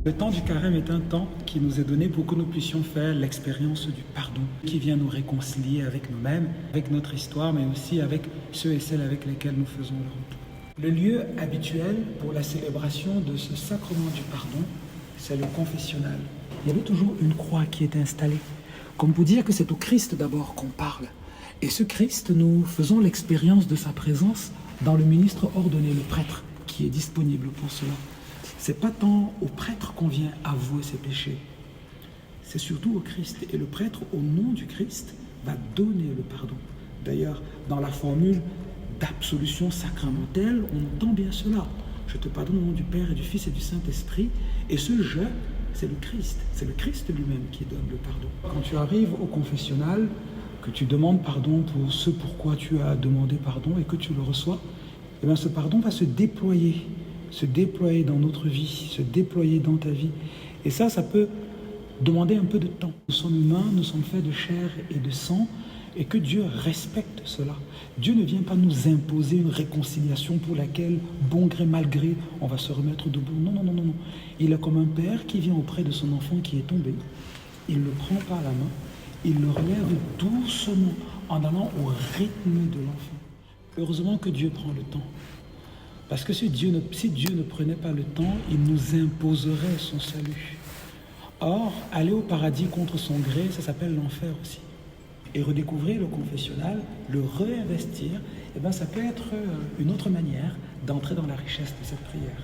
Le temps du carême est un temps qui nous est donné pour que nous puissions faire l'expérience du pardon, qui vient nous réconcilier avec nous-mêmes, avec notre histoire, mais aussi avec ceux et celles avec lesquels nous faisons le retour. Le lieu habituel pour la célébration de ce sacrement du pardon, c'est le confessionnal. Il y avait toujours une croix qui était installée, comme pour dire que c'est au Christ d'abord qu'on parle. Et ce Christ, nous faisons l'expérience de sa présence dans le ministre ordonné, le prêtre, qui est disponible pour cela. C'est pas tant au prêtre qu'on vient avouer ses péchés, c'est surtout au Christ. Et le prêtre, au nom du Christ, va donner le pardon. D'ailleurs, dans la formule d'absolution sacramentelle, on entend bien cela. Je te pardonne au nom du Père et du Fils et du Saint-Esprit. Et ce « je », c'est le Christ. C'est le Christ lui-même qui donne le pardon. Quand tu arrives au confessionnal, que tu demandes pardon pour ce pourquoi tu as demandé pardon et que tu le reçois, eh bien ce pardon va se déployer dans notre vie, se déployer dans ta vie. Et ça peut demander un peu de temps. Nous sommes humains, nous sommes faits de chair et de sang, et que Dieu respecte cela. Dieu ne vient pas nous imposer une réconciliation pour laquelle, bon gré, mal gré, on va se remettre debout. Non, non, non, non, non. Il est comme un père qui vient auprès de son enfant qui est tombé. Il le prend par la main, il le relève doucement en allant au rythme de l'enfant. Heureusement que Dieu prend le temps. Parce que si Dieu ne prenait pas le temps, il nous imposerait son salut. Or, aller au paradis contre son gré, ça s'appelle l'enfer aussi. Et redécouvrir le confessionnal, le réinvestir, eh bien, ça peut être une autre manière d'entrer dans la richesse de cette prière.